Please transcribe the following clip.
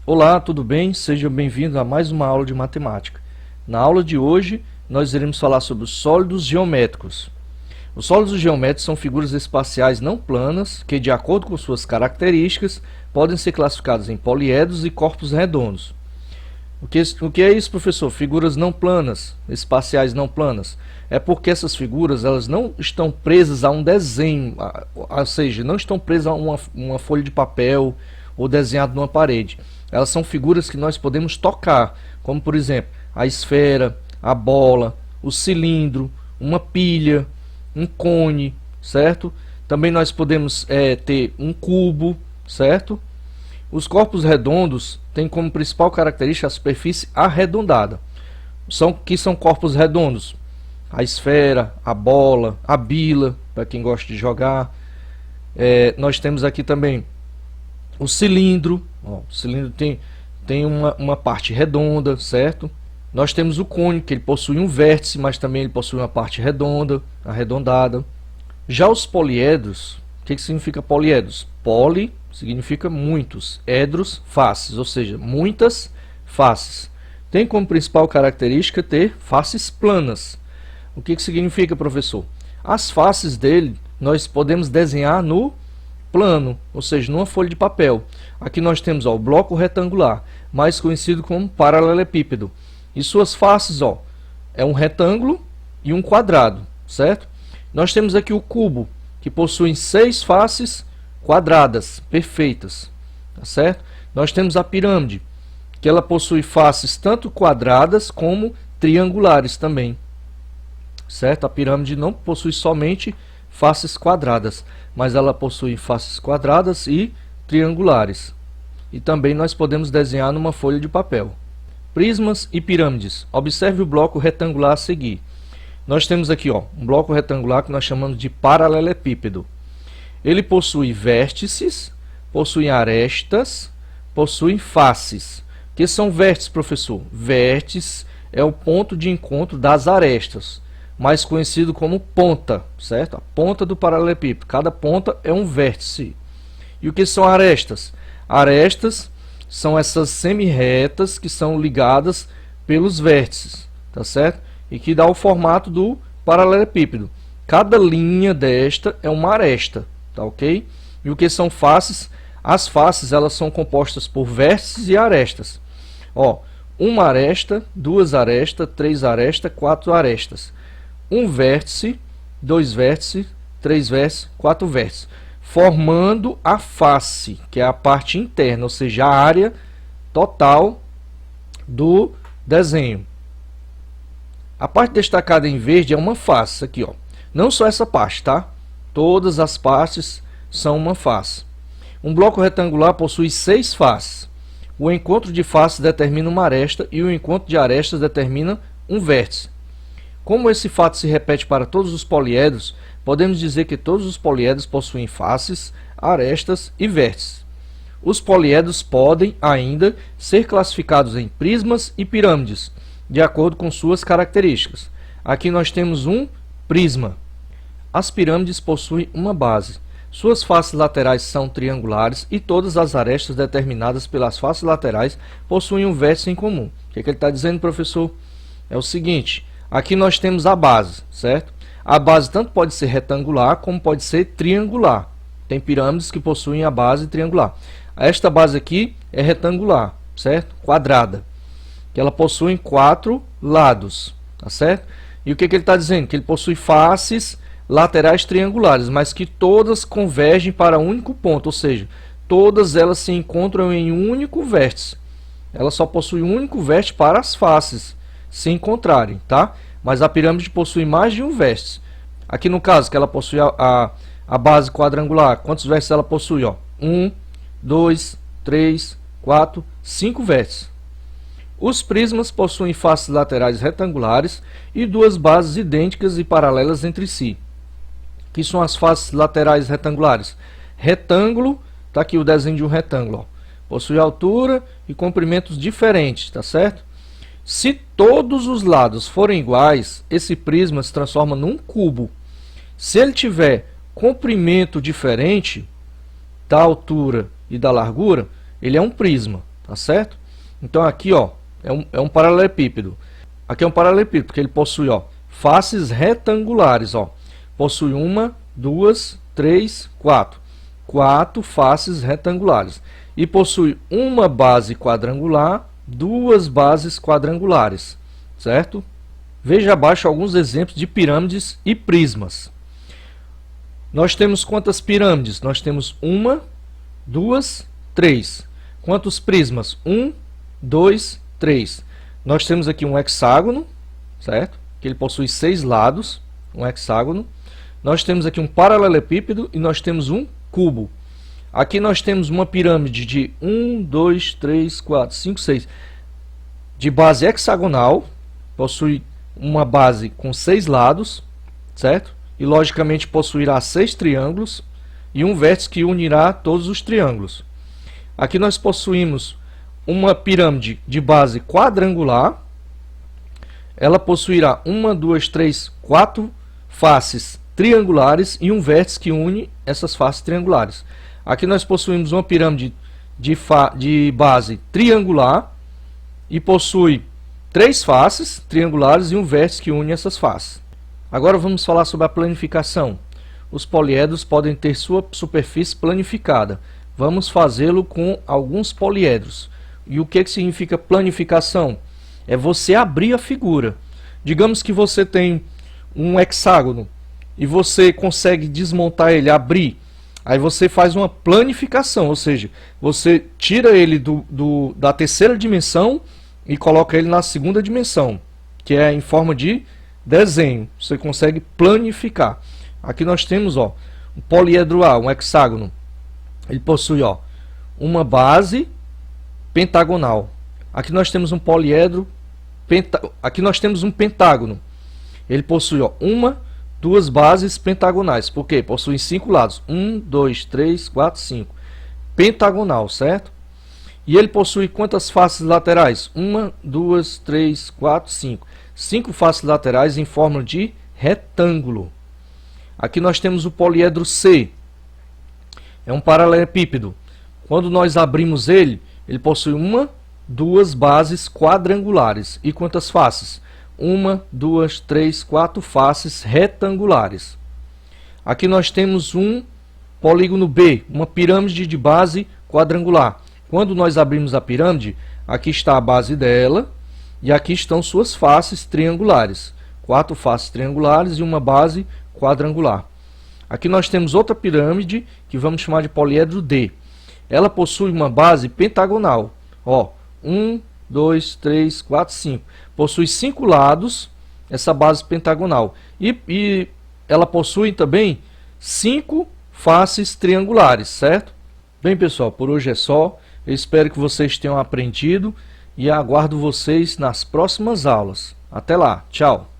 Olá, tudo bem? Seja bem-vindo a mais uma aula de matemática. Na aula de hoje, nós iremos falar sobre os sólidos geométricos. Os sólidos geométricos são figuras espaciais não planas que, de acordo com suas características, podem ser classificados em poliedros e corpos redondos. O que é isso, professor? Figuras não planas, espaciais não planas. É porque essas figuras elas não estão presas a um desenho, ou seja, não estão presas a uma folha de papel ou desenhado numa parede. Elas são figuras que nós podemos tocar, como por exemplo, a esfera, a bola, o cilindro, uma pilha, um cone, certo? Também nós podemos ter um cubo, certo? Os corpos redondos têm como principal característica a superfície arredondada. Que são corpos redondos? A esfera, a bola, a bila, para quem gosta de jogar. Nós temos aqui também o cilindro. O cilindro tem uma parte redonda, certo? Nós temos o cone, que ele possui um vértice, mas também ele possui uma parte redonda, arredondada. Já os poliedros, o que significa poliedros? Poli significa muitos, edros, faces, ou seja, muitas faces. Tem como principal característica ter faces planas. O que significa, professor? As faces dele nós podemos desenhar no plano, ou seja, numa folha de papel. Aqui nós temos o bloco retangular, mais conhecido como paralelepípedo. E suas faces, é um retângulo e um quadrado, certo? Nós temos aqui o cubo, que possui 6 faces quadradas, perfeitas, tá certo? Nós temos a pirâmide, que ela possui faces tanto quadradas como triangulares também, certo? A pirâmide não possui somente faces quadradas, mas ela possui faces quadradas e triangulares. E também nós podemos desenhar numa folha de papel. Prismas e pirâmides. Observe o bloco retangular a seguir. Nós temos aqui um bloco retangular que nós chamamos de paralelepípedo. Ele possui vértices, possui arestas, possui faces. O que são vértices, professor? Vértice é o ponto de encontro das arestas, mais conhecido como ponta, certo? A ponta do paralelepípedo. Cada ponta é um vértice. E o que são arestas? Arestas são essas semi-retas que são ligadas pelos vértices, tá certo? E que dá o formato do paralelepípedo. Cada linha desta é uma aresta, tá ok? E o que são faces? As faces elas são compostas por vértices e arestas. Uma aresta, 2 arestas, 3 arestas, 4 arestas. Um vértice, 2 vértices, 3 vértices, 4 vértices, formando a face, que é a parte interna, ou seja, a área total do desenho. A parte destacada em verde é uma face, aqui, Não só essa parte, tá? Todas as partes são uma face. Um bloco retangular possui 6 faces. O encontro de faces determina uma aresta e o encontro de arestas determina um vértice. Como esse fato se repete para todos os poliedros, podemos dizer que todos os poliedros possuem faces, arestas e vértices. Os poliedros podem ainda ser classificados em prismas e pirâmides, de acordo com suas características. Aqui nós temos um prisma. As pirâmides possuem uma base. Suas faces laterais são triangulares e todas as arestas determinadas pelas faces laterais possuem um vértice em comum. O que ele está dizendo, professor? É o seguinte: aqui nós temos a base, certo? A base tanto pode ser retangular como pode ser triangular. Tem pirâmides que possuem a base triangular. Esta base aqui é retangular, certo? Quadrada. Que ela possui 4 lados, tá certo? E o que ele está dizendo? Que ele possui faces laterais triangulares, mas que todas convergem para um único ponto, ou seja, todas elas se encontram em um único vértice. Ela só possui um único vértice para as faces se encontrarem, tá? Mas a pirâmide possui mais de um vértice. Aqui no caso, que ela possui a base quadrangular, quantos vértices ela possui? 1, 2, 3, 4, 5 vértices. Os prismas possuem faces laterais retangulares e 2 bases idênticas e paralelas entre si. Que são as faces laterais retangulares? Retângulo, está aqui o desenho de um retângulo. Possui altura e comprimentos diferentes, tá certo? Se todos os lados forem iguais, esse prisma se transforma num cubo. Se ele tiver comprimento diferente da altura e da largura, ele é um prisma, tá certo? Então aqui, ó, é um paralelepípedo. Aqui é um paralelepípedo, porque ele possui, ó, faces retangulares, ó. Possui uma, duas, três, quatro. Quatro faces retangulares. E possui uma base quadrangular, duas bases quadrangulares, certo? Veja abaixo alguns exemplos de pirâmides e prismas. Nós temos quantas pirâmides? Nós temos uma, duas, três. Quantos prismas? Um, dois, três. Nós temos aqui um hexágono, certo? Que ele possui 6 lados, um hexágono. Nós temos aqui um paralelepípedo e nós temos um cubo. Aqui nós temos uma pirâmide de 1, 2, 3, 4, 5, 6. De base hexagonal, possui uma base com 6 lados, certo? E logicamente possuirá 6 triângulos e um vértice que unirá todos os triângulos. Aqui nós possuímos uma pirâmide de base quadrangular. Ela possuirá 1, 2, 3, 4 faces triangulares e um vértice que une essas faces triangulares. Aqui nós possuímos uma pirâmide de base triangular e possui 3 faces triangulares e um vértice que une essas faces. Agora vamos falar sobre a planificação. Os poliedros podem ter sua superfície planificada. Vamos fazê-lo com alguns poliedros. E o que significa planificação? É você abrir a figura. Digamos que você tem um hexágono e você consegue desmontar ele, abrir. Aí você faz uma planificação, ou seja, você tira ele da terceira dimensão e coloca ele na segunda dimensão, que é em forma de desenho. Você consegue planificar. Aqui nós temos, ó, um poliedro A, um hexágono. Ele possui, ó, uma base pentagonal. Aqui nós temos um poliedro, aqui nós temos um pentágono. Ele possui, ó, uma, duas bases pentagonais. Por quê? Possui 5 lados. 1, 2, 3, 4, 5. Pentagonal, certo? E ele possui quantas faces laterais? 1, 2, 3, 4, 5. 5 faces laterais em forma de retângulo. Aqui nós temos o poliedro C. É um paralelepípedo. Quando nós abrimos ele, ele possui uma, duas bases quadrangulares. E quantas faces? 1, 2, 3, 4 faces retangulares. Aqui nós temos um polígono B, uma pirâmide de base quadrangular. Quando nós abrimos a pirâmide, aqui está a base dela e aqui estão suas faces triangulares. 4 faces triangulares e uma base quadrangular. Aqui nós temos outra pirâmide que vamos chamar de poliedro D. Ela possui uma base pentagonal. Ó, 1, 2, 3, 4, 5. Possui 5 lados, essa base pentagonal. E ela possui também 5 faces triangulares, certo? Bem, pessoal, por hoje é só. Eu espero que vocês tenham aprendido e aguardo vocês nas próximas aulas. Até lá, tchau!